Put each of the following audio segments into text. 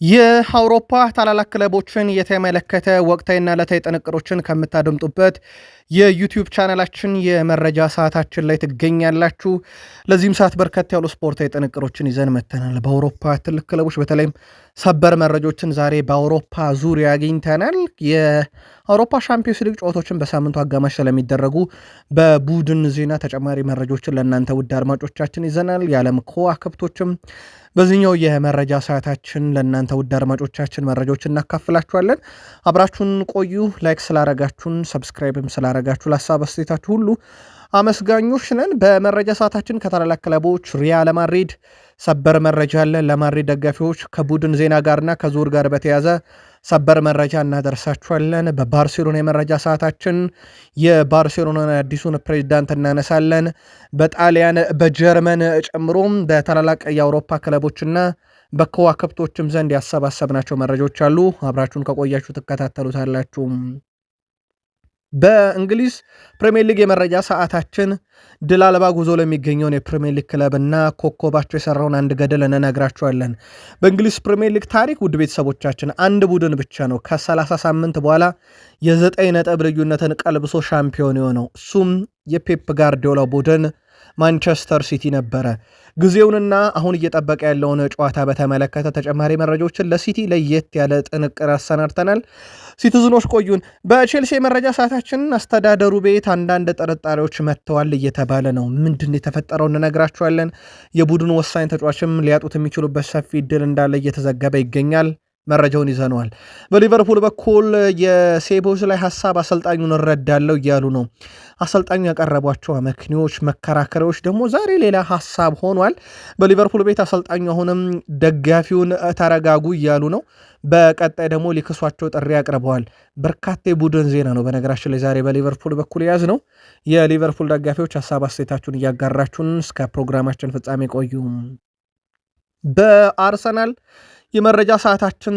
የአውሮፓ ታላላቅ ክለቦችን የተመለከተ ወቅታዊና ዕለታዊ ጥንቅሮችን ከምታደምጡበት የዩቲዩብ ቻናላችን የመረጃ ሰዓታችን ላይ ትገኛላችሁ። ለዚህም ሰዓት በርከት ያሉ ስፖርታዊ ጥንቅሮችን ይዘን መጥተናል። በአውሮፓ ትልቅ ክለቦች በተለይም ሰበር መረጃዎችን ዛሬ በአውሮፓ ዙሪያ አግኝተናል። የአውሮፓ ሻምፒዮንስ ሊግ ጨዋታዎችን በሳምንቱ አጋማሽ ስለሚደረጉ በቡድን ዜና ተጨማሪ መረጃዎችን ለእናንተ ውድ አድማጮቻችን ይዘናል። የዓለም ከዋክብቶችም በዚህኛው የመረጃ ሰዓታችን ለእናንተ ውድ አድማጮቻችን መረጃዎችን እናካፍላችኋለን። አብራችሁን ቆዩ። ላይክ ስላረጋችሁን፣ ሰብስክራይብም ስላረጋችሁ ለሀሳብ አስተያየታችሁ ሁሉ አመስጋኞች ነን። በመረጃ ሰዓታችን ከታላላቅ ክለቦች ሪያል ማድሪድ ሰበር መረጃ አለ። ለማድሪድ ደጋፊዎች ከቡድን ዜና ጋርና ከዙር ጋር በተያዘ ሰበር መረጃ እናደርሳችኋለን። በባርሴሎና የመረጃ ሰዓታችን የባርሴሎና አዲሱን ፕሬዚዳንት እናነሳለን። በጣሊያን በጀርመን ጨምሮም በታላላቅ የአውሮፓ ክለቦችና በከዋክብቶችም ዘንድ ያሰባሰብናቸው መረጃዎች አሉ። አብራችሁን ከቆያችሁ ትከታተሉታላችሁ። በእንግሊዝ ፕሪሚየር ሊግ የመረጃ ሰዓታችን ድል አልባ ጉዞ ለሚገኘውን የፕሪሚየር ሊግ ክለብና ኮከባቸው የሰራውን አንድ ገድል እንነግራችኋለን። በእንግሊዝ ፕሪሚየር ሊግ ታሪክ ውድ ቤተሰቦቻችን አንድ ቡድን ብቻ ነው ከ30 ሳምንት በኋላ የ9 ነጥብ ልዩነትን ቀልብሶ ሻምፒዮን የሆነው። እሱም የፔፕ ጋርዲዮላ ቡድን ማንቸስተር ሲቲ ነበረ። ጊዜውንና አሁን እየጠበቀ ያለውን ጨዋታ በተመለከተ ተጨማሪ መረጃዎችን ለሲቲ ለየት ያለ ጥንቅር አሰናድተናል። ሲቲዝኖች ቆዩን። በቼልሲ የመረጃ ሰዓታችን አስተዳደሩ ቤት አንዳንድ ጥርጣሬዎች መጥተዋል እየተባለ ነው። ምንድን የተፈጠረው እንነግራችኋለን። የቡድኑ ወሳኝ ተጫዋችም ሊያጡት የሚችሉበት ሰፊ እድል እንዳለ እየተዘገበ ይገኛል። መረጃውን ይዘነዋል። በሊቨርፑል በኩል የሴቦዝ ላይ ሀሳብ አሰልጣኙን እረዳለው እያሉ ነው። አሰልጣኙ ያቀረቧቸው አመክንዮች፣ መከራከሪያዎች ደግሞ ዛሬ ሌላ ሀሳብ ሆኗል። በሊቨርፑል ቤት አሰልጣኙ አሁንም ደጋፊውን ተረጋጉ እያሉ ነው። በቀጣይ ደግሞ ሊክሷቸው ጥሪ አቅርበዋል። በርካታ የቡድን ዜና ነው በነገራችን ላይ ዛሬ በሊቨርፑል በኩል የያዝ ነው። የሊቨርፑል ደጋፊዎች ሀሳብ አስተያየታችሁን እያጋራችሁን እስከ ፕሮግራማችን ፍጻሜ ቆዩ። በአርሰናል የመረጃ ሰዓታችን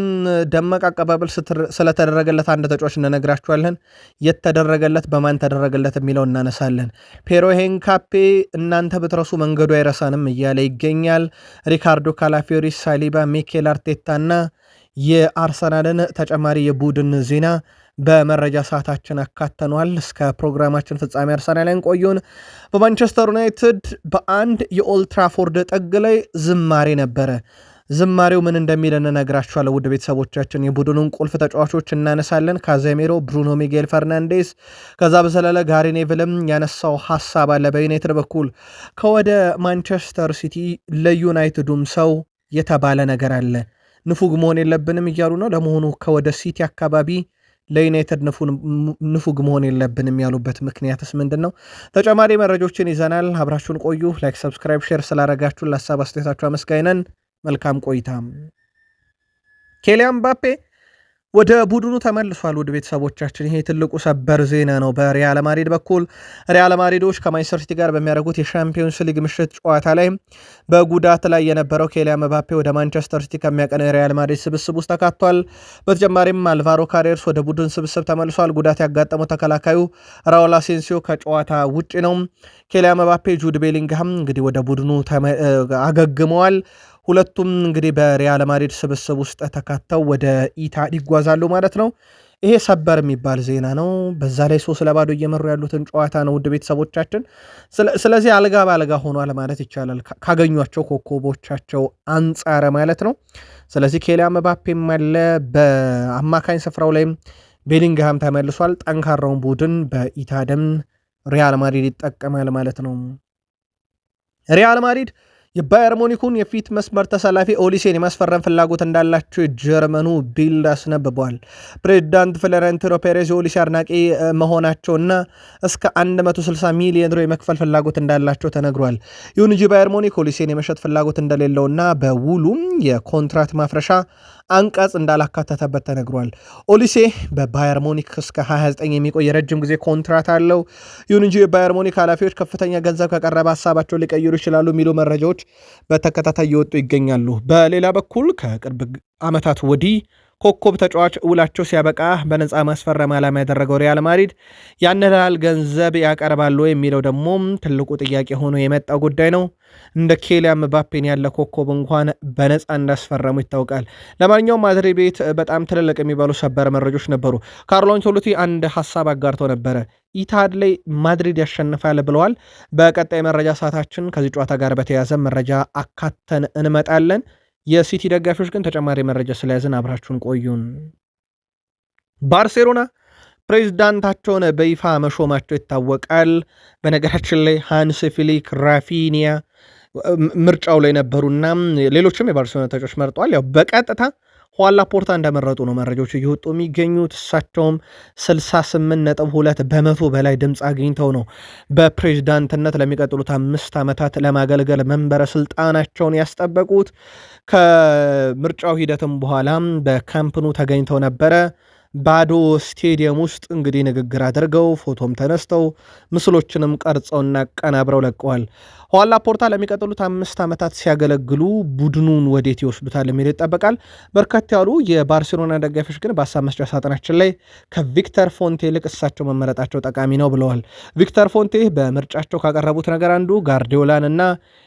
ደመቅ አቀባበል ስለተደረገለት አንድ ተጫዋች እንነግራችኋለን። የተደረገለት በማን ተደረገለት የሚለው እናነሳለን። ፔሮ ሄንካፔ እናንተ ብትረሱ መንገዱ አይረሳንም እያለ ይገኛል። ሪካርዶ ካላፊዮሪ፣ ሳሊባ፣ ሚኬል አርቴታና የአርሰናልን ተጨማሪ የቡድን ዜና በመረጃ ሰዓታችን አካተኗል። እስከ ፕሮግራማችን ፍጻሜ አርሰናልን ቆዩን። በማንቸስተር ዩናይትድ በአንድ የኦልትራፎርድ ጥግ ላይ ዝማሬ ነበረ። ዝማሬው ምን እንደሚል እንነግራችኋለን። ውድ ቤተሰቦቻችን የቡድኑን ቁልፍ ተጫዋቾች እናነሳለን። ካዜሜሮ፣ ብሩኖ ሚጌል ፈርናንዴስ፣ ከዛ በዘለለ ጋሪ ኔቭልም ያነሳው ሀሳብ አለ። በዩናይትድ በኩል ከወደ ማንቸስተር ሲቲ ለዩናይትዱም ሰው የተባለ ነገር አለ። ንፉግ መሆን የለብንም እያሉ ነው። ለመሆኑ ከወደ ሲቲ አካባቢ ለዩናይትድ ንፉግ መሆን የለብንም ያሉበት ምክንያትስ ምንድን ነው? ተጨማሪ መረጃዎችን ይዘናል። አብራችሁን ቆዩ። ላይክ፣ ሰብስክራይብ፣ ሼር ስላረጋችሁን ለሀሳብ አስተያየታችሁ አመስጋይነን። መልካም ቆይታ። ኬሊያን ምባፔ ወደ ቡድኑ ተመልሷል። ውድ ቤተሰቦቻችን ይሄ ትልቁ ሰበር ዜና ነው። በሪያል ማድሪድ በኩል ሪያል ማድሪዶች ከማንቸስተር ሲቲ ጋር በሚያደርጉት የሻምፒዮንስ ሊግ ምሽት ጨዋታ ላይ በጉዳት ላይ የነበረው ኬሊያን ምባፔ ወደ ማንቸስተር ሲቲ ከሚያቀነው የሪያል ማድሪድ ስብስብ ውስጥ ተካቷል። በተጨማሪም አልቫሮ ካሬርስ ወደ ቡድን ስብስብ ተመልሷል። ጉዳት ያጋጠመው ተከላካዩ ራውል አሴንሲዮ ከጨዋታ ውጭ ነው። ኬሊያን ምባፔ፣ ጁድ ቤሊንግሃም እንግዲህ ወደ ቡድኑ አገግመዋል። ሁለቱም እንግዲህ በሪያል ማድሪድ ስብስብ ውስጥ ተካተው ወደ ኢታሊ ይጓዛሉ ማለት ነው። ይሄ ሰበር የሚባል ዜና ነው። በዛ ላይ 3-2 እየመሩ ያሉትን ጨዋታ ነው ውድ ቤተሰቦቻችን። ስለዚህ አልጋ በአልጋ ሆኗል ማለት ይቻላል ካገኟቸው ኮከቦቻቸው አንጻር ማለት ነው። ስለዚህ ኬሊያን ምባፔም አለ፣ በአማካኝ ስፍራው ላይም ቤሊንግሃም ተመልሷል። ጠንካራውን ቡድን በኢታደም ሪያል ማድሪድ ይጠቀማል ማለት ነው። ሪያል ማድሪድ የባየር ሙኒኩን የፊት መስመር ተሰላፊ ኦሊሴን የማስፈረም ፍላጎት እንዳላቸው የጀርመኑ ቢልድ አስነብበዋል። ፕሬዚዳንት ፍሎሬንቲኖ ፔሬዝ የኦሊሴ አድናቂ መሆናቸውና እስከ 160 ሚሊዮን ዩሮ የመክፈል ፍላጎት እንዳላቸው ተነግሯል። ይሁን እንጂ ባየር ሙኒክ ኦሊሴን የመሸጥ ፍላጎት እንደሌለውና በውሉም የኮንትራት ማፍረሻ አንቀጽ እንዳላካተተበት ተነግሯል። ኦሊሴ በባየር ሙኒክ እስከ 29 የሚቆይ የረጅም ጊዜ ኮንትራት አለው። ይሁን እንጂ የባየር ሙኒክ ኃላፊዎች ከፍተኛ ገንዘብ ከቀረበ ሀሳባቸው ሊቀይሩ ይችላሉ የሚሉ መረጃዎች በተከታታይ እየወጡ ይገኛሉ። በሌላ በኩል ከቅርብ ዓመታት ወዲህ ኮከብ ተጫዋች ውላቸው ሲያበቃ በነፃ ማስፈረም ዓላማ ያደረገው ሪያል ማድሪድ ያን ያህል ገንዘብ ያቀርባሉ የሚለው ደግሞ ትልቁ ጥያቄ ሆኖ የመጣው ጉዳይ ነው። እንደ ኬሊያን ምባፔን ያለ ኮከብ እንኳን በነፃ እንዳስፈረሙ ይታወቃል። ለማንኛውም ማድሪድ ቤት በጣም ትልልቅ የሚባሉ ሰበር መረጆች ነበሩ። ካርሎ አንቸሎቲ አንድ ሀሳብ አጋርተው ነበረ። ኢታድ ላይ ማድሪድ ያሸንፋል ብለዋል። በቀጣይ መረጃ ሰዓታችን ከዚህ ጨዋታ ጋር በተያያዘ መረጃ አካተን እንመጣለን። የሲቲ ደጋፊዎች ግን ተጨማሪ መረጃ ስለያዝን አብራችሁን ቆዩን። ባርሴሎና ፕሬዝዳንታቸውን በይፋ መሾማቸው ይታወቃል። በነገራችን ላይ ሃንስ ፊሊክ፣ ራፊኒያ ምርጫው ላይ ነበሩና ሌሎችም የባርሴሎና ተጫዋቾች መርጠዋል። ያው በቀጥታ ሁዋን ላፖርታ እንደመረጡ ነው መረጃዎች እየወጡ የሚገኙት። እሳቸውም 68.2 በመቶ በላይ ድምፅ አግኝተው ነው በፕሬዝዳንትነት ለሚቀጥሉት 5 ዓመታት ለማገልገል መንበረ ስልጣናቸውን ያስጠበቁት። ከምርጫው ሂደትም በኋላ በካምፕኑ ተገኝተው ነበረ። ባዶ ስቴዲየም ውስጥ እንግዲህ ንግግር አድርገው ፎቶም ተነስተው ምስሎችንም ቀርጸውና ቀናብረው ለቀዋል። ሁዋን ላፖርታ ለሚቀጥሉት 5 ዓመታት ሲያገለግሉ ቡድኑን ወዴት ይወስዱታል የሚል ይጠበቃል። በርከት ያሉ የባርሴሎና ደጋፊዎች ግን በሀሳብ መስጫ ሳጥናችን ላይ ከቪክተር ፎንቴ ይልቅ እሳቸው መመረጣቸው ጠቃሚ ነው ብለዋል። ቪክተር ፎንቴ በምርጫቸው ካቀረቡት ነገር አንዱ ጋርዲዮላን እና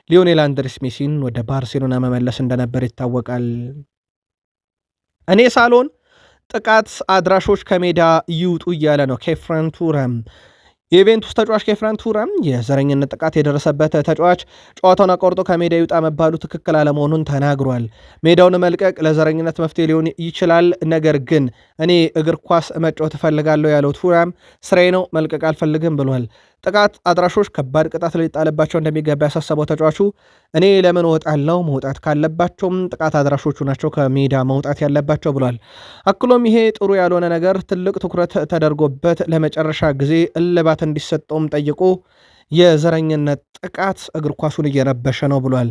ሊዮኔል አንድሬስ ሜሲን ወደ ባርሴሎና መመለስ እንደነበር ይታወቃል። እኔ ሳሎን ጥቃት አድራሾች ከሜዳ ይውጡ እያለ ነው ኬፍረን ቱረም። የዩቬንቱስ ተጫዋች ኬፍረን ቱረም የዘረኝነት ጥቃት የደረሰበት ተጫዋች ጨዋታውን አቋርጦ ከሜዳ ይውጣ መባሉ ትክክል አለመሆኑን ተናግሯል። ሜዳውን መልቀቅ ለዘረኝነት መፍትሄ ሊሆን ይችላል፣ ነገር ግን እኔ እግር ኳስ መጫወት እፈልጋለሁ ያለው ቱረም ስራዬ ነው መልቀቅ አልፈልግም ብሏል። ጥቃት አድራሾች ከባድ ቅጣት ሊጣልባቸው እንደሚገባ ያሳሰበው ተጫዋቹ እኔ ለምን እወጣለሁ? መውጣት ካለባቸውም ጥቃት አድራሾቹ ናቸው ከሜዳ መውጣት ያለባቸው ብሏል። አክሎም ይሄ ጥሩ ያልሆነ ነገር ትልቅ ትኩረት ተደርጎበት ለመጨረሻ ጊዜ እልባት እንዲሰጠውም ጠይቆ የዘረኝነት ጥቃት እግር ኳሱን እየረበሸ ነው ብሏል።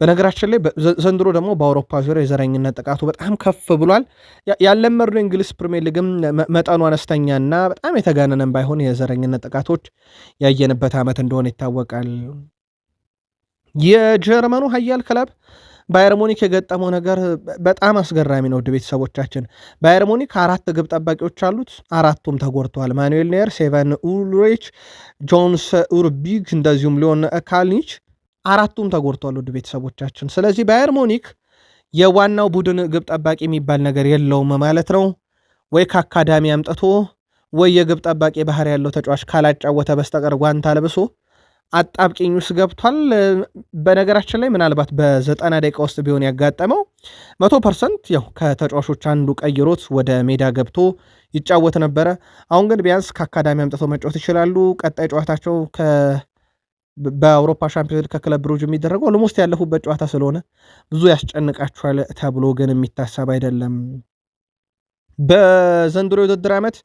በነገራችን ላይ ዘንድሮ ደግሞ በአውሮፓ ዙሪያ የዘረኝነት ጥቃቱ በጣም ከፍ ብሏል። ያለመድነው እንግሊዝ ፕሪሚየር ሊግም መጠኑ አነስተኛና በጣም የተጋነነም ባይሆን የዘረኝነት ጥቃቶች ያየንበት ዓመት እንደሆነ ይታወቃል። የጀርመኑ ኃያል ክለብ ባየር ሙኒክ የገጠመው ነገር በጣም አስገራሚ ነው። ውድ ቤተሰቦቻችን ባየር ሙኒክ 4 ግብ ጠባቂዎች አሉት፣ 4ቱም ተጎድተዋል። ማኑኤል ኔየር፣ ሴቨን ኡልሪች፣ ጆንስ ኡርቢግ እንደዚሁም ሊዮን ካልኒች 4ቱም ተጎድተዋል። ውድ ቤተሰቦቻችን ስለዚህ ባየር ሙኒክ የዋናው ቡድን ግብ ጠባቂ የሚባል ነገር የለውም ማለት ነው። ወይ ከአካዳሚ አምጥቶ ወይ የግብ ጠባቂ ባህር ያለው ተጫዋች ካላጫወተ በስተቀር ጓንታ ለብሶ አጣብቂኝ ውስጥ ገብቷል። በነገራችን ላይ ምናልባት በ90 ደቂቃ ውስጥ ቢሆን ያጋጠመው 100% ያው ከተጫዋቾች አንዱ ቀይሮት ወደ ሜዳ ገብቶ ይጫወት ነበረ። አሁን ግን ቢያንስ ከአካዳሚ አምጥተው መጫወት ይችላሉ። ቀጣይ ጨዋታቸው በአውሮፓ ሻምፒዮን ከክለብ ብሩጅ የሚደረገው ኦልሞስት ያለፉበት ጨዋታ ስለሆነ ብዙ ያስጨንቃቸዋል ተብሎ ግን የሚታሰብ አይደለም። በዘንድሮ የውድድር ዓመት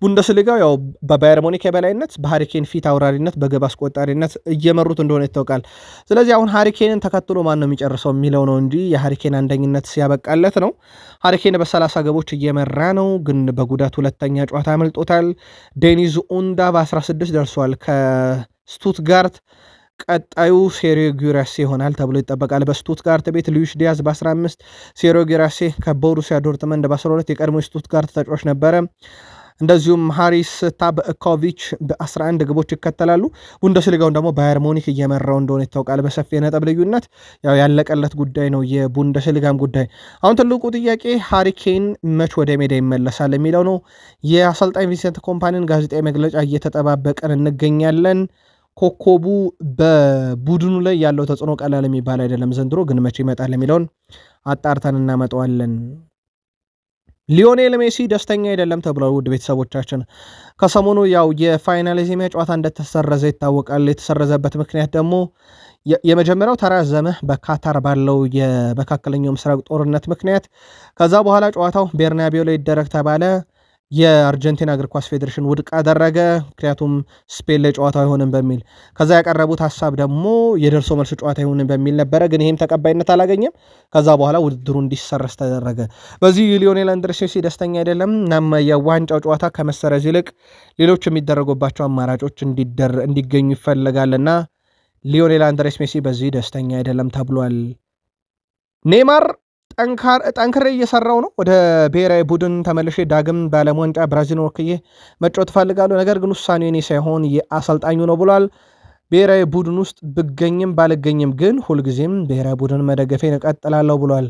ቡንደስሊጋው ያው በባየር ሙኒክ የበላይነት በሃሪኬን ፊት አውራሪነት በግብ አስቆጣሪነት እየመሩት እንደሆነ ይታወቃል። ስለዚህ አሁን ሃሪኬንን ተከትሎ ማን ነው የሚጨርሰው የሚለው ነው እንጂ የሃሪኬን አንደኝነት ሲያበቃለት ነው። ሃሪኬን በ30 ግቦች እየመራ ነው፣ ግን በጉዳት ሁለተኛ ጨዋታ አመልጦታል። ዴኒዝ ኡንዳ በ16 ደርሷል ከስቱትጋርት። ቀጣዩ ሴሪዮ ጊራሴ ይሆናል ተብሎ ይጠበቃል። በስቱትጋርት ቤት ሉዊስ ዲያዝ በ15፣ ሴሪዮ ጊራሴ ከቦሩሲያ ዶርትመንድ በ12 የቀድሞ ስቱትጋርት ተጫዋች ነበረ። እንደዚሁም ሃሪስ ታብኮቪች በ11 ግቦች ይከተላሉ። ቡንደስሊጋውን ደግሞ ባየር ሙኒክ እየመራው እንደሆነ ይታወቃል በሰፊ ነጥብ ልዩነት። ያው ያለቀለት ጉዳይ ነው የቡንደስሊጋም ጉዳይ። አሁን ትልቁ ጥያቄ ሃሪኬን መች ወደ ሜዳ ይመለሳል የሚለው ነው። የአሰልጣኝ ቪንሰንት ኮምፓኒን ጋዜጣዊ መግለጫ እየተጠባበቀን እንገኛለን። ኮከቡ በቡድኑ ላይ ያለው ተጽዕኖ ቀላል የሚባል አይደለም። ዘንድሮ ግን መቼ ይመጣል የሚለውን አጣርተን እናመጣዋለን። ሊዮኔል ሜሲ ደስተኛ አይደለም ተብሏል። ውድ ቤተሰቦቻችን ከሰሞኑ ያው የፋይናሊዝም ጨዋታ እንደተሰረዘ ይታወቃል። የተሰረዘበት ምክንያት ደግሞ የመጀመሪያው ተራዘመ በካታር ባለው የመካከለኛው ምስራቅ ጦርነት ምክንያት። ከዛ በኋላ ጨዋታው ቤርናቤው ላይ ይደረግ ተባለ። የአርጀንቲና እግር ኳስ ፌዴሬሽን ውድቅ አደረገ። ምክንያቱም ስፔን ላይ ጨዋታ አይሆንም በሚል። ከዛ ያቀረቡት ሀሳብ ደግሞ የደርሶ መልስ ጨዋታ አይሆንም በሚል ነበረ፣ ግን ይህም ተቀባይነት አላገኘም። ከዛ በኋላ ውድድሩ እንዲሰረስ ተደረገ። በዚህ ሊዮኔል አንድሬስ ሜሲ ደስተኛ አይደለም። እናም የዋንጫው ጨዋታ ከመሰረዝ ይልቅ ሌሎች የሚደረጉባቸው አማራጮች እንዲገኙ ይፈልጋልና ሊዮኔል አንድሬስ ሜሲ በዚህ ደስተኛ አይደለም ተብሏል። ኔይማር ጠንክሬ እየሰራው ነው። ወደ ብሔራዊ ቡድን ተመልሼ ዳግም በዓለም ዋንጫ ብራዚልን ወክዬ መጫወት እፈልጋለሁ። ነገር ግን ውሳኔው የኔ ሳይሆን የአሰልጣኙ ነው ብሏል። ብሔራዊ ቡድን ውስጥ ብገኝም ባልገኝም ግን ሁልጊዜም ብሔራዊ ቡድን መደገፌን እቀጥላለሁ ብሏል።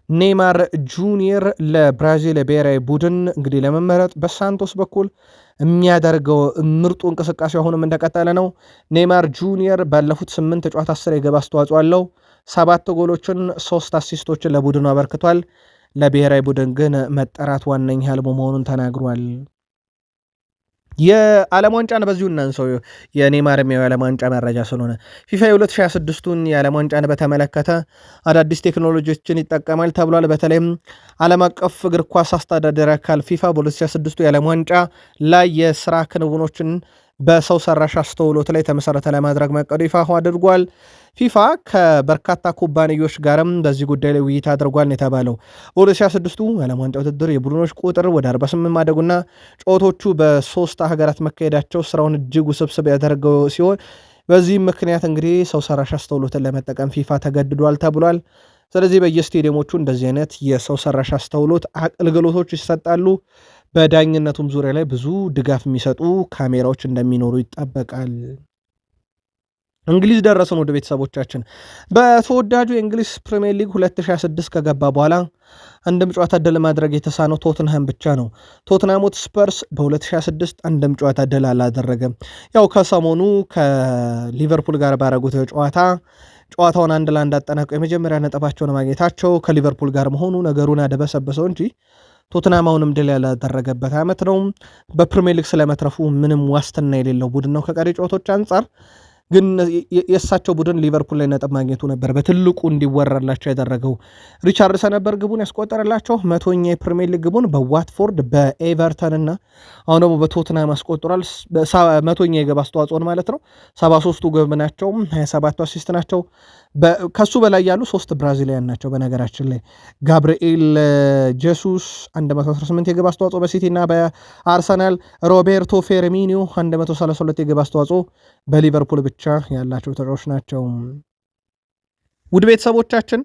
ኔይማር ጁኒየር ለብራዚል ብሔራዊ ቡድን እንግዲህ ለመመረጥ በሳንቶስ በኩል የሚያደርገው ምርጡ እንቅስቃሴ አሁንም እንደቀጠለ ነው። ኔይማር ጁኒየር ባለፉት 8 ጨዋታ 10 የግብ አስተዋጽኦ አለው። 7 ጎሎችን 3 አሲስቶችን ለቡድኑ አበርክቷል። ለብሔራዊ ቡድን ግን መጠራት ዋነኛ ህልሙ መሆኑን ተናግሯል። የዓለም ዋንጫን በዚሁ እናንሰው። የኔይማር የዓለም ዋንጫ መረጃ ስለሆነ ፊፋ የ2026ቱን የዓለም ዋንጫን በተመለከተ አዳዲስ ቴክኖሎጂዎችን ይጠቀማል ተብሏል። በተለይም ዓለም አቀፍ እግር ኳስ አስተዳደር አካል ፊፋ በ2026 የዓለም ዋንጫ ላይ የስራ ክንውኖችን በሰው ሰራሽ አስተውሎት ላይ ተመሰረተ ለማድረግ መቀዱ ይፋ አድርጓል። ፊፋ ከበርካታ ኩባንያዎች ጋርም በዚህ ጉዳይ ላይ ውይይት አድርጓል የተባለው በ2026 የዓለም ዋንጫ ውድድር የቡድኖች ቁጥር ወደ 48 ማደጉና ጨዋታዎቹ በ3 ሀገራት መካሄዳቸው ስራውን እጅግ ውስብስብ ያደረገው ሲሆን በዚህም ምክንያት እንግዲህ ሰው ሰራሽ አስተውሎትን ለመጠቀም ፊፋ ተገድዷል ተብሏል። ስለዚህ በየስቴዲየሞቹ እንደዚህ አይነት የሰው ሰራሽ አስተውሎት አገልግሎቶች ይሰጣሉ። በዳኝነቱም ዙሪያ ላይ ብዙ ድጋፍ የሚሰጡ ካሜራዎች እንደሚኖሩ ይጠበቃል። እንግሊዝ ደረሰን ወደ ቤተሰቦቻችን። በተወዳጁ የእንግሊዝ ፕሪሚየር ሊግ 2026 ከገባ በኋላ አንድም ጨዋታ ድል ማድረግ የተሳነው ቶትንሃም ብቻ ነው። ቶትንሃም ስፐርስ በ2026 አንድም ጨዋታ ድል አላደረገም። ያው ከሰሞኑ ከሊቨርፑል ጋር ባረጉት ጨዋታውን 1-1 አጠናቀው የመጀመሪያ ነጥባቸውን ማግኘታቸው ከሊቨርፑል ጋር መሆኑ ነገሩን አደበሰበሰው እንጂ ቶትንሃም አሁንም ድል ያላደረገበት ዓመት ነው። በፕሪሚየር ሊግ ስለመትረፉ ምንም ዋስትና የሌለው ቡድን ነው። ከቀሪ ጨዋታዎች አንጻር ግን የእሳቸው ቡድን ሊቨርፑል ላይ ነጥብ ማግኘቱ ነበር በትልቁ እንዲወራላቸው ያደረገው። ሪቻርድሰን ነበር ግቡን ያስቆጠረላቸው 100ኛ የፕሪሚየር ሊግ ግቡን በዋትፎርድ በኤቨርተን እና አሁን ደግሞ በቶትናም አስቆጥሯል። 100ኛ የግብ አስተዋጽኦን ማለት ነው። 73ቱ ግብ ናቸው፣ 27ቱ አሲስት ናቸው። ከሱ በላይ ያሉ 3 ብራዚሊያን ናቸው። በነገራችን ላይ ጋብርኤል ጄሱስ 118 የግብ አስተዋጽኦ በሲቲ እና በአርሰናል፣ ሮቤርቶ ፌርሚኒዮ 132 የግብ አስተዋጽኦ በሊቨርፑል ብቻ ያላቸው ተጫዋቾች ናቸው። ውድ ቤተሰቦቻችን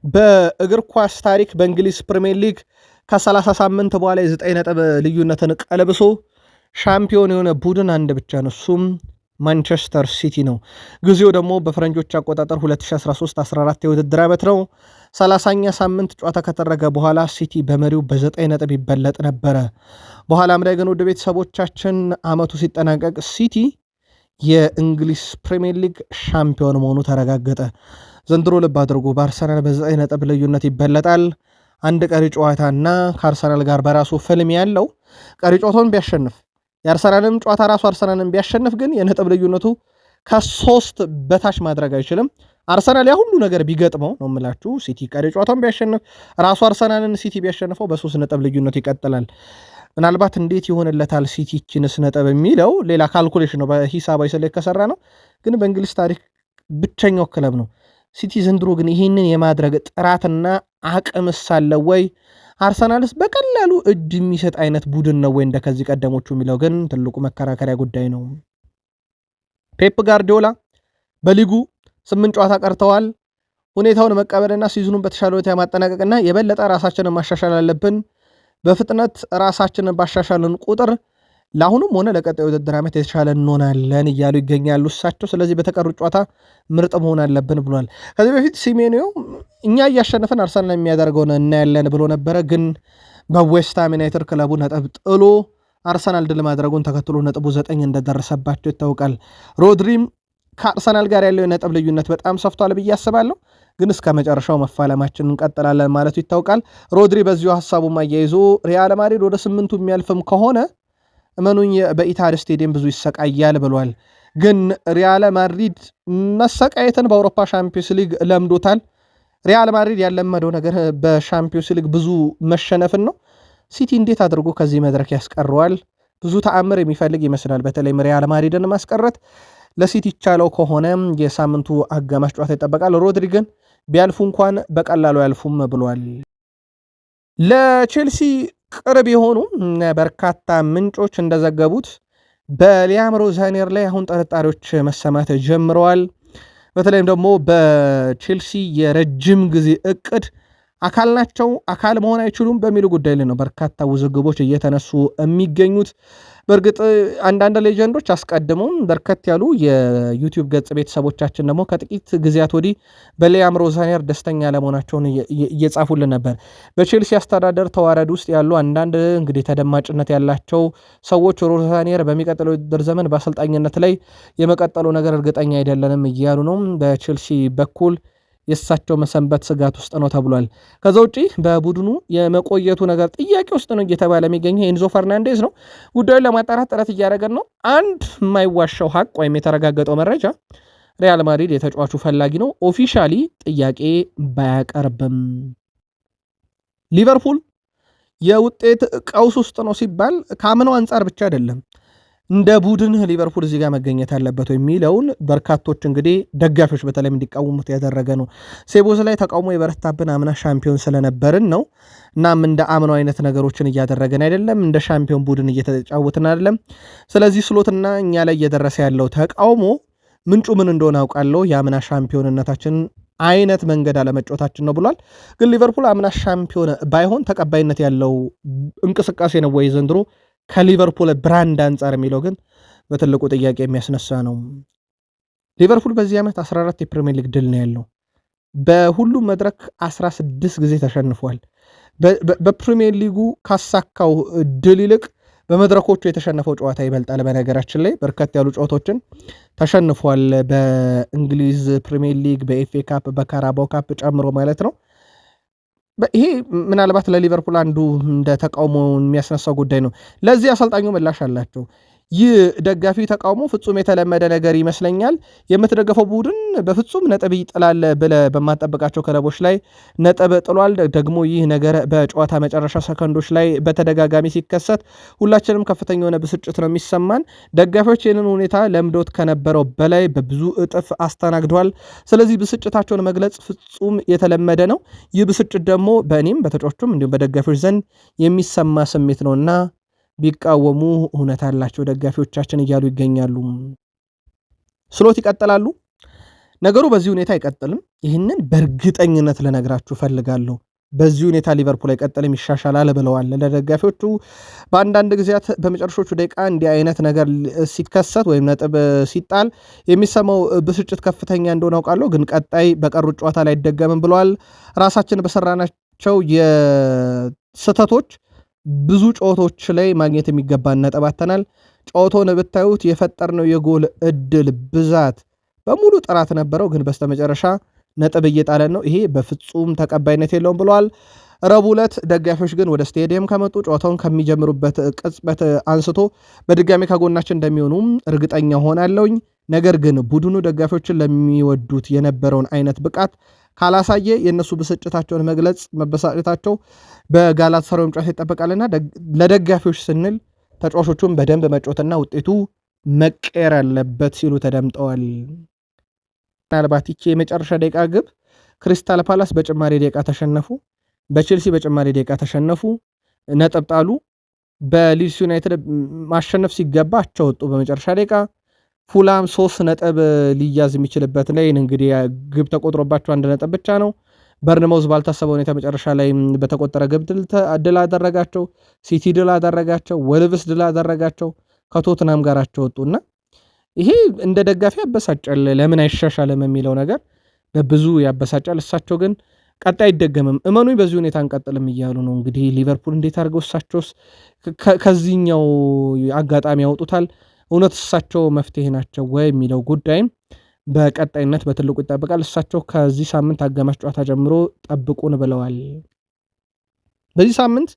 በእግር ኳስ ታሪክ በእንግሊዝ ፕሪሚየር ሊግ ከ30 ሳምንት በኋላ የ9 ነጥብ ልዩነትን ቀለብሶ ሻምፒዮን የሆነ ቡድን አንድ ብቻ ነው። እሱም ማንቸስተር ሲቲ ነው። ጊዜው ደግሞ በፈረንጆች አቆጣጠር 2013-14 የውድድር ዓመት ነው። 30ኛ ሳምንት ጨዋታ ከተደረገ በኋላ ሲቲ በመሪው በ9 ነጥብ ይበለጥ ነበረ። በኋላም ላይ ግን ውድ ቤተሰቦቻችን ዓመቱ ሲጠናቀቅ ሲቲ የእንግሊዝ ፕሪሚየር ሊግ ሻምፒዮን መሆኑ ተረጋገጠ። ዘንድሮ ልብ አድርጎ በአርሰናል በ9 ነጥብ ልዩነት ይበለጣል። አንድ ቀሪ ጨዋታና ከአርሰናል ጋር በራሱ ፍልም ያለው ቀሪ ጨዋታውን ቢያሸንፍ የአርሰናልም ጨዋታ ራሱ አርሰናልን ቢያሸንፍ ግን የነጥብ ልዩነቱ ከ3 በታች ማድረግ አይችልም። አርሰናል ያ ሁሉ ነገር ቢገጥመው ነው የምላችሁ። ሲቲ ቀሪ ጨዋታውን ቢያሸንፍ ራሱ አርሰናልን ሲቲ ቢያሸንፈው በ3 ነጥብ ልዩነት ይቀጥላል። ምናልባት እንዴት ይሆንለታል ሲቲ ችንስ ነጥብ የሚለው ሌላ ካልኩሌሽን ነው፣ በሂሳባዊ ስሌት ከሰራ ነው። ግን በእንግሊዝ ታሪክ ብቸኛው ክለብ ነው። ሲቲ ዘንድሮ ግን ይህንን የማድረግ ጥራትና አቅምስ አለው ወይ? አርሰናልስ በቀላሉ እጅ የሚሰጥ አይነት ቡድን ነው ወይ እንደ ከዚህ ቀደሞቹ የሚለው ግን ትልቁ መከራከሪያ ጉዳይ ነው። ፔፕ ጋርዲዮላ በሊጉ 8 ጨዋታ ቀርተዋል። ሁኔታውን መቀበልና ሲዝኑን በተሻለ ሁኔታ ማጠናቀቅና የበለጠ ራሳችንን ማሻሻል አለብን። በፍጥነት ራሳችንን ባሻሻልን ቁጥር ለአሁኑም ሆነ ለቀጣዩ ውድድር ዓመት የተሻለ እንሆናለን እያሉ ይገኛሉ እሳቸው። ስለዚህ በተቀሩ ጨዋታ ምርጥ መሆን አለብን ብሏል። ከዚህ በፊት ሲሜኒዮ እኛ እያሸነፈን አርሰናል የሚያደርገውን እናያለን ብሎ ነበረ። ግን በዌስትሃም ዩናይትድ ክለቡ ነጥብ ጥሎ አርሰናል ድል ማድረጉን ተከትሎ ነጥቡ 9 እንደደረሰባቸው ይታወቃል። ሮድሪም ከአርሰናል ጋር ያለው የነጥብ ልዩነት በጣም ሰፍቷል ብዬ አስባለሁ። ግን እስከ መጨረሻው መፋለማችን እንቀጥላለን ማለቱ ይታወቃል። ሮድሪ በዚሁ ሀሳቡ አያይዞ ሪያል ማድሪድ ወደ 8ቱ የሚያልፍም ከሆነ እመኑኝ በኢታድ ስቴዲየም ብዙ ይሰቃያል ብሏል። ግን ሪያል ማድሪድ መሰቃየትን በአውሮፓ ሻምፒዮንስ ሊግ ለምዶታል። ሪያል ማድሪድ ያለመደው ነገር በሻምፒዮንስ ሊግ ብዙ መሸነፍን ነው። ሲቲ እንዴት አድርጎ ከዚህ መድረክ ያስቀረዋል? ብዙ ተአምር የሚፈልግ ይመስላል። በተለይም ሪያል ማድሪድን ማስቀረት ለሲቲ ይቻለው ከሆነ የሳምንቱ አጋማሽ ጨዋታ ይጠበቃል። ሮድሪ ግን ቢያልፉ እንኳን በቀላሉ ያልፉም ብሏል። ለቼልሲ ቅርብ የሆኑ በርካታ ምንጮች እንደዘገቡት በሊያም ሮዛኔር ላይ አሁን ጠርጣሪዎች መሰማት ጀምረዋል። በተለይም ደግሞ በቼልሲ የረጅም ጊዜ እቅድ አካል ናቸው፣ አካል መሆን አይችሉም በሚሉ ጉዳይ ላይ ነው በርካታ ውዝግቦች እየተነሱ የሚገኙት። በእርግጥ አንዳንድ ሌጀንዶች አስቀድመው በርከት ያሉ የዩቲዩብ ገጽ ቤተሰቦቻችን ደግሞ ከጥቂት ጊዜያት ወዲህ በሊያም ሮዛኒየር ደስተኛ ለመሆናቸውን እየጻፉልን ነበር። በቼልሲ አስተዳደር ተዋረድ ውስጥ ያሉ አንዳንድ እንግዲህ ተደማጭነት ያላቸው ሰዎች ሮዛኒየር በሚቀጥለው ውድድር ዘመን በአሰልጣኝነት ላይ የመቀጠሉ ነገር እርግጠኛ አይደለንም እያሉ ነው። በቼልሲ በኩል የእሳቸው መሰንበት ስጋት ውስጥ ነው ተብሏል። ከዛ ውጪ በቡድኑ የመቆየቱ ነገር ጥያቄ ውስጥ ነው እየተባለ የሚገኘው ኤንዞ ፈርናንዴዝ ነው። ጉዳዩን ለማጣራት ጥረት እያደረገን ነው። አንድ የማይዋሻው ሀቅ ወይም የተረጋገጠው መረጃ ሪያል ማድሪድ የተጫዋቹ ፈላጊ ነው። ኦፊሻሊ ጥያቄ ባያቀርብም ሊቨርፑል የውጤት ቀውስ ውስጥ ነው ሲባል ከአምናው አንጻር ብቻ አይደለም እንደ ቡድን ሊቨርፑል እዚህ ጋር መገኘት አለበት የሚለውን በርካቶች እንግዲህ ደጋፊዎች በተለይም እንዲቃወሙት ያደረገ ነው። ሴቦዝ ላይ ተቃውሞ የበረታብን አምና ሻምፒዮን ስለነበርን ነው። እናም እንደ አምናው አይነት ነገሮችን እያደረገን አይደለም፣ እንደ ሻምፒዮን ቡድን እየተጫወትን አይደለም። ስለዚህ ስሎትና እኛ ላይ እየደረሰ ያለው ተቃውሞ ምንጩ ምን እንደሆነ አውቃለሁ፣ የአምና ሻምፒዮንነታችን አይነት መንገድ አለመጫወታችን ነው ብሏል። ግን ሊቨርፑል አምና ሻምፒዮን ባይሆን ተቀባይነት ያለው እንቅስቃሴ ነው ወይ ዘንድሮ ከሊቨርፑል ብራንድ አንጻር የሚለው ግን በትልቁ ጥያቄ የሚያስነሳ ነው። ሊቨርፑል በዚህ ዓመት 14 የፕሪሚየር ሊግ ድል ነው ያለው። በሁሉም መድረክ 16 ጊዜ ተሸንፏል። በፕሪሚየር ሊጉ ካሳካው ድል ይልቅ በመድረኮቹ የተሸነፈው ጨዋታ ይበልጣል። በነገራችን ላይ በርከት ያሉ ጨዋታዎችን ተሸንፏል። በእንግሊዝ ፕሪሚየር ሊግ፣ በኤፍኤ ካፕ፣ በካራባው ካፕ ጨምሮ ማለት ነው። ይሄ ምናልባት ለሊቨርፑል አንዱ እንደ ተቃውሞ የሚያስነሳው ጉዳይ ነው። ለዚህ አሰልጣኙ ምላሽ አላቸው። ይህ ደጋፊ ተቃውሞ ፍጹም የተለመደ ነገር ይመስለኛል። የምትደገፈው ቡድን በፍጹም ነጥብ ይጥላል ብለህ በማጠበቃቸው ክለቦች ላይ ነጥብ ጥሏል። ደግሞ ይህ ነገር በጨዋታ መጨረሻ ሰከንዶች ላይ በተደጋጋሚ ሲከሰት ሁላችንም ከፍተኛ የሆነ ብስጭት ነው የሚሰማን። ደጋፊዎች ይህንን ሁኔታ ለምዶት ከነበረው በላይ በብዙ እጥፍ አስተናግደዋል። ስለዚህ ብስጭታቸውን መግለጽ ፍጹም የተለመደ ነው። ይህ ብስጭት ደግሞ በእኔም በተጫዋቾችም እንዲሁም በደጋፊዎች ዘንድ የሚሰማ ስሜት ነውና ቢቃወሙ እውነት አላቸው ደጋፊዎቻችን እያሉ ይገኛሉ። ስሎት ይቀጥላሉ። ነገሩ በዚህ ሁኔታ አይቀጥልም። ይህንን በእርግጠኝነት ልነግራችሁ ፈልጋለሁ። በዚህ ሁኔታ ሊቨርፑል አይቀጥልም፣ ይሻሻላል ብለዋል ለደጋፊዎቹ። በአንዳንድ ጊዜያት በመጨረሻዎቹ ደቂቃ እንዲህ አይነት ነገር ሲከሰት ወይም ነጥብ ሲጣል የሚሰማው ብስጭት ከፍተኛ እንደሆነ አውቃለሁ፣ ግን ቀጣይ በቀሩት ጨዋታ ላይ አይደገምም ብለዋል። ራሳችን በሰራናቸው የስህተቶች ብዙ ጨዋታዎች ላይ ማግኘት የሚገባን ነጥብ አጥተናል። ጨዋታውን ብታዩት የፈጠርነው የጎል እድል ብዛት በሙሉ ጥራት ነበረው፣ ግን በስተመጨረሻ ነጥብ እየጣለን ነው። ይሄ በፍጹም ተቀባይነት የለውም ብለዋል። ረቡዕ ዕለት ደጋፊዎች ግን ወደ ስቴዲየም ከመጡ ጨዋታውን ከሚጀምሩበት ቅጽበት አንስቶ በድጋሚ ከጎናችን እንደሚሆኑም እርግጠኛ ሆናለሁኝ። ነገር ግን ቡድኑ ደጋፊዎችን ለሚወዱት የነበረውን አይነት ብቃት ካላሳየ የእነሱ ብስጭታቸውን መግለጽ መበሳጨታቸው በጋላታሳራይ ጨዋታ ይጠበቃልና ለደጋፊዎች ስንል ተጫዋቾቹን በደንብ መጫወትና ውጤቱ መቀየር አለበት ሲሉ ተደምጠዋል። ምናልባት ይቺ የመጨረሻ ደቂቃ ግብ ክሪስታል ፓላስ በጭማሪ ደቂቃ ተሸነፉ፣ በቼልሲ በጭማሪ ደቂቃ ተሸነፉ፣ ነጥብ ጣሉ። በሊድስ ዩናይትድ ማሸነፍ ሲገባ አቻ ወጡ በመጨረሻ ደቂቃ። ፉላም 3 ነጥብ ሊያዝ የሚችልበት ላይ እንግዲህ ግብ ተቆጥሮባቸው 1 ነጥብ ብቻ ነው። በርንማውዝ ባልታሰበ ሁኔታ መጨረሻ ላይ በተቆጠረ ግብ ድል አደረጋቸው። ሲቲ ድል አደረጋቸው። ወልቭስ ድል አደረጋቸው። ከቶትናም ጋር አቻ ወጡና ይሄ እንደ ደጋፊ ያበሳጫል። ለምን አይሻሻልም የሚለው ነገር በብዙ ያበሳጫል። እሳቸው ግን ቀጣይ አይደገምም፣ እመኑኝ በዚህ ሁኔታ እንቀጥልም እያሉ ነው። እንግዲህ ሊቨርፑል እንዴት አድርገው እሳቸውስ ከዚህኛው አጋጣሚ ያወጡታል? እውነት እሳቸው መፍትሄ ናቸው ወይ የሚለው ጉዳይም በቀጣይነት በትልቁ ይጠበቃል። እሳቸው ከዚህ ሳምንት አጋማሽ ጨዋታ ጀምሮ ጠብቁን ብለዋል። በዚህ ሳምንት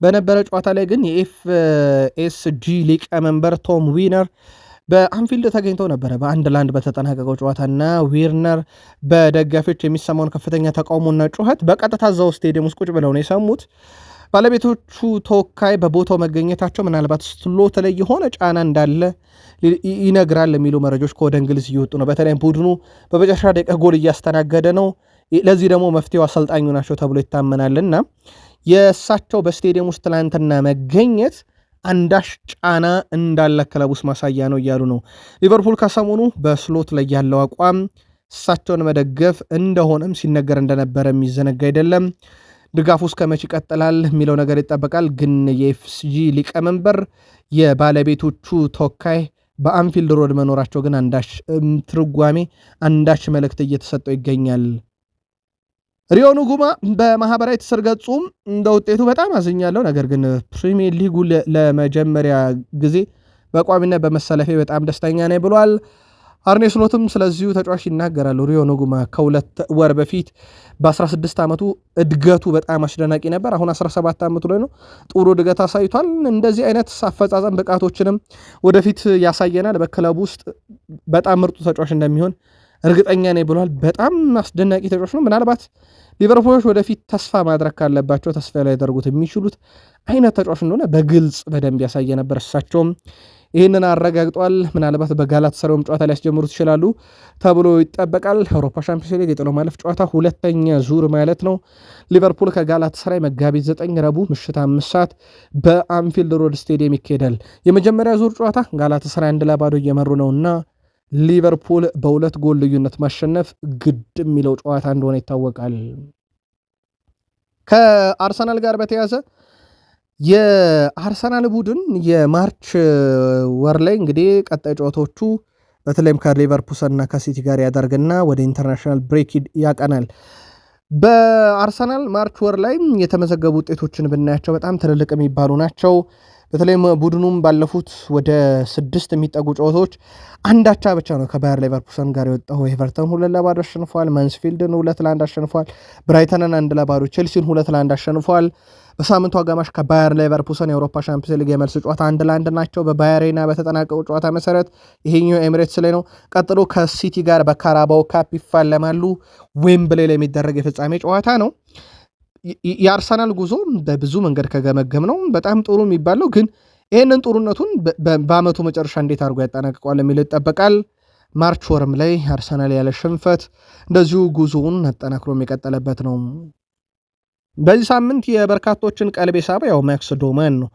በነበረ ጨዋታ ላይ ግን የኤፍኤስጂ ሊቀመንበር ቶም ዊነር በአንፊልድ ተገኝተው ነበረ። በ1-1 በተጠናቀቀው ጨዋታና ዊርነር በደጋፊዎች የሚሰማውን ከፍተኛ ተቃውሞና ጩኸት በቀጥታ እዛው ስቴዲየም ውስጥ ቁጭ ብለው ነው የሰሙት። ባለቤቶቹ ተወካይ በቦታው መገኘታቸው ምናልባት ስሎት ላይ የሆነ ጫና እንዳለ ይነግራል የሚሉ መረጃዎች ከወደ እንግሊዝ እየወጡ ነው። በተለይም ቡድኑ በመጨረሻ ደቂቃ ጎል እያስተናገደ ነው። ለዚህ ደግሞ መፍትሄው አሰልጣኙ ናቸው ተብሎ ይታመናልና የእሳቸው በስቴዲየም ውስጥ ትላንትና መገኘት አንዳሽ ጫና እንዳለ ክለብ ውስጥ ማሳያ ነው እያሉ ነው። ሊቨርፑል ከሰሞኑ በስሎት ላይ ያለው አቋም እሳቸውን መደገፍ እንደሆነም ሲነገር እንደነበረ የሚዘነጋ አይደለም። ድጋፉ እስከ መቼ ይቀጥላል የሚለው ነገር ይጠበቃል። ግን የኤፍሲጂ ሊቀመንበር የባለቤቶቹ ተወካይ በአንፊልድ ሮድ መኖራቸው ግን አንዳች ትርጓሜ አንዳች መልእክት እየተሰጠው ይገኛል። ሪዮ ንጉማ በማህበራዊ ትስስር ገጹም እንደ ውጤቱ በጣም አዝኛለሁ፣ ነገር ግን ፕሪሚየር ሊጉ ለመጀመሪያ ጊዜ በቋሚነት በመሰለፌ በጣም ደስተኛ ነኝ ብሏል። አርኔ ስሎትም ስለዚሁ ተጫዋች ይናገራሉ። ሪዮ ንጉማ ከ2 ወር በፊት በ16 ዓመቱ እድገቱ በጣም አስደናቂ ነበር። አሁን 17 ዓመቱ ላይ ነው። ጥሩ እድገት አሳይቷል። እንደዚህ አይነት አፈጻጸም ብቃቶችንም ወደፊት ያሳየናል። በክለቡ ውስጥ በጣም ምርጡ ተጫዋች እንደሚሆን እርግጠኛ ነኝ ብሏል። በጣም አስደናቂ ተጫዋች ነው። ምናልባት ሊቨርፑሎች ወደፊት ተስፋ ማድረግ ካለባቸው ተስፋ ላይ ያደርጉት የሚችሉት አይነት ተጫዋች እንደሆነ በግልጽ በደንብ ያሳየ ነበር። እሳቸውም ይህንን አረጋግጧል። ምናልባት በጋላት ሰራውም ጨዋታ ሊያስጀምሩት ይችላሉ ተብሎ ይጠበቃል። አውሮፓ ሻምፒዮንስ ሊግ የጥሎ ማለፍ ጨዋታ ሁለተኛ ዙር ማለት ነው። ሊቨርፑል ከጋላት ሰራይ መጋቢት 9 ረቡዕ ምሽት 5 ሰዓት በአንፊልድ ሮድ ስቴዲየም ይካሄዳል። የመጀመሪያ ዙር ጨዋታ ጋላት ሰራይ 1-0 እየመሩ ነውና ሊቨርፑል በ2 ጎል ልዩነት ማሸነፍ ግድ የሚለው ጨዋታ እንደሆነ ይታወቃል። ከአርሰናል ጋር በተያዘ የአርሰናል ቡድን የማርች ወር ላይ እንግዲህ ቀጣይ ጨዋታዎቹ በተለይም ከሊቨርፑልና ከሲቲ ጋር ያደርግና ወደ ኢንተርናሽናል ብሬክ ያቀናል። በአርሰናል ማርች ወር ላይ የተመዘገቡ ውጤቶችን ብናያቸው በጣም ትልልቅ የሚባሉ ናቸው። በተለይም ቡድኑም ባለፉት ወደ 6 የሚጠጉ ጨዋታዎች አንዳቻ ብቻ ነው ከባየር ሌቨርኩሰን ጋር የወጣው። ኤቨርተን 2-0 አሸንፏል። ማንስፊልድን 2-1 አሸንፏል። ብራይተንን 1-0፣ ቼልሲን 2-1 አሸንፏል። በሳምንቱ አጋማሽ ከባየር ሌቨርኩሰን የአውሮፓ ሻምፒዮንስ ሊግ የመልስ ጨዋታ 1-1 ናቸው። በባየሬና በተጠናቀቁ ጨዋታ መሰረት ይሄኛው ኤሚሬትስ ላይ ነው። ቀጥሎ ከሲቲ ጋር በካራባው ካፕ ይፋለማሉ። ዌምብሌ ላይ የሚደረግ የፍጻሜ ጨዋታ ነው። የአርሰናል ጉዞ በብዙ መንገድ ከገመገም ነው በጣም ጥሩ የሚባለው፣ ግን ይህንን ጥሩነቱን በአመቱ መጨረሻ እንዴት አድርጎ ያጠናቅቀዋል የሚለው ይጠበቃል። ማርች ወርም ላይ አርሰናል ያለ ሽንፈት እንደዚሁ ጉዞውን አጠናክሮ የቀጠለበት ነው። በዚህ ሳምንት የበርካቶችን ቀልብ የሳበው ያው ማክስ ዶማን ነው።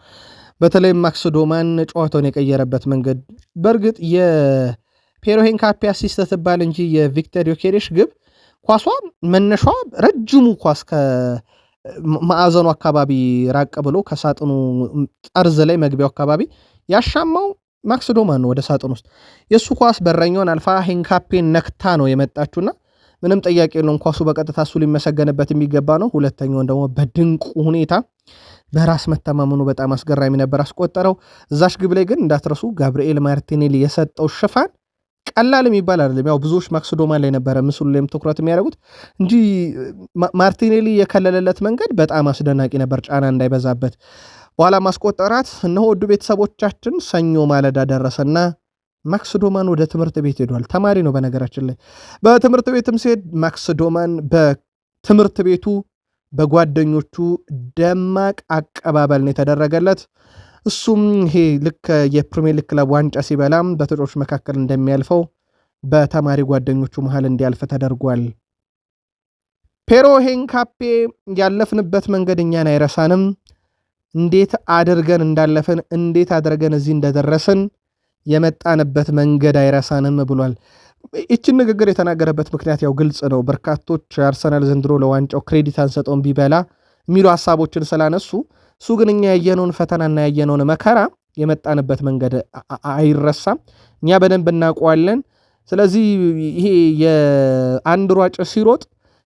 በተለይም ማክስ ዶማን ጨዋታውን የቀየረበት መንገድ በእርግጥ የፔሮ ሄንካፔ አሲስት ትባል እንጂ የቪክተር ዮኬሬሽ ግብ ኳሷ መነሿ ረጅሙ ኳስ ከማዕዘኑ አካባቢ ራቅ ብሎ ከሳጥኑ ጠርዝ ላይ መግቢያው አካባቢ ያሻማው ማክስ ዶማን ነው ወደ ሳጥን ውስጥ። የእሱ ኳስ በረኛውን አልፋ ሄንካፔን ነክታ ነው የመጣችሁና ምንም ጥያቄ የለውም ኳሱ በቀጥታ እሱ ሊመሰገንበት የሚገባ ነው። ሁለተኛውን ደግሞ በድንቁ ሁኔታ በራስ መተማመኑ በጣም አስገራሚ ነበር አስቆጠረው። እዛሽ ግብ ላይ ግን እንዳትረሱ ጋብርኤል ማርቲኔሊ የሰጠው ሽፋን ቀላል የሚባል አይደለም። ያው ብዙዎች ማክስ ዶማን ላይ ነበረ ምስሉ ላይም ትኩረት የሚያደርጉት እንጂ ማርቲኔሊ የከለለለት መንገድ በጣም አስደናቂ ነበር፣ ጫና እንዳይበዛበት። በኋላ ማስቆጠራት እነሆ ውድ ቤተሰቦቻችን ሰኞ ማለዳ ደረሰና ማክስ ዶማን ወደ ትምህርት ቤት ሄዷል። ተማሪ ነው በነገራችን ላይ። በትምህርት ቤትም ሲሄድ ማክስ ዶማን በትምህርት ቤቱ በጓደኞቹ ደማቅ አቀባበል ነው የተደረገለት። እሱም ይሄ ልክ የፕሪሚየር ሊግ ክለብ ዋንጫ ሲበላም በተጫዋቾች መካከል እንደሚያልፈው በተማሪ ጓደኞቹ መሃል እንዲያልፍ ተደርጓል። ፔሮ ሄንካፔ ያለፍንበት መንገድ እኛን አይረሳንም፣ እንዴት አድርገን እንዳለፍን እንዴት አድርገን እዚህ እንደደረስን የመጣንበት መንገድ አይረሳንም ብሏል። ይችን ንግግር የተናገረበት ምክንያት ያው ግልጽ ነው። በርካቶች አርሰናል ዘንድሮ ለዋንጫው ክሬዲት አንሰጠውን ቢበላ የሚሉ ሀሳቦችን ስላነሱ እሱ ግን እኛ ያየነውን ፈተናና ያየነውን መከራ የመጣንበት መንገድ አይረሳም፣ እኛ በደንብ እናውቀዋለን። ስለዚህ ይሄ የአንድ ሯጭ ሲሮጥ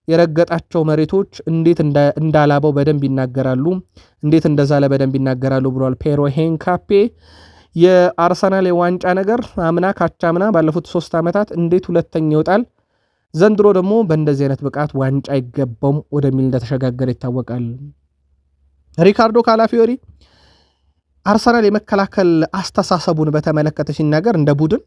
የረገጣቸው መሬቶች እንዴት እንዳላበው በደንብ ይናገራሉ፣ እንዴት እንደዛለ በደንብ ይናገራሉ ብሏል ፔሮ ሄንካፔ። የአርሰናል የዋንጫ ነገር አምና ካቻምና ባለፉት 3 ዓመታት እንዴት ሁለተኛ ይወጣል፣ ዘንድሮ ደግሞ በእንደዚህ አይነት ብቃት ዋንጫ አይገባውም ወደሚል እንደተሸጋገረ ይታወቃል። ሪካርዶ ካላፊዮሪ አርሰናል የመከላከል አስተሳሰቡን በተመለከተ ሲናገር እንደ ቡድን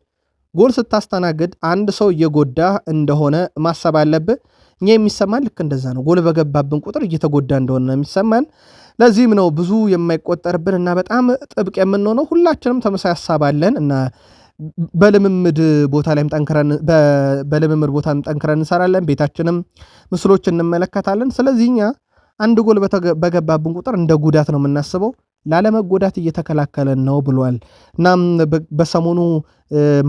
ጎል ስታስተናግድ አንድ ሰው እየጎዳ እንደሆነ ማሰብ አለብህ። እኛ የሚሰማን ልክ እንደዛ ነው። ጎል በገባብን ቁጥር እየተጎዳ እንደሆነ የሚሰማን። ለዚህም ነው ብዙ የማይቆጠርብን እና በጣም ጥብቅ የምንሆነው። ሁላችንም ተመሳሳይ ሀሳብ አለን እና በልምምድ ቦታ ላይም ጠንክረን እንሰራለን። ቤታችንም ምስሎች እንመለከታለን። ስለዚህ እኛ አንድ ጎል በገባብን ቁጥር እንደ ጉዳት ነው የምናስበው፣ ላለመጎዳት እየተከላከለን ነው ብሏል። እናም በሰሞኑ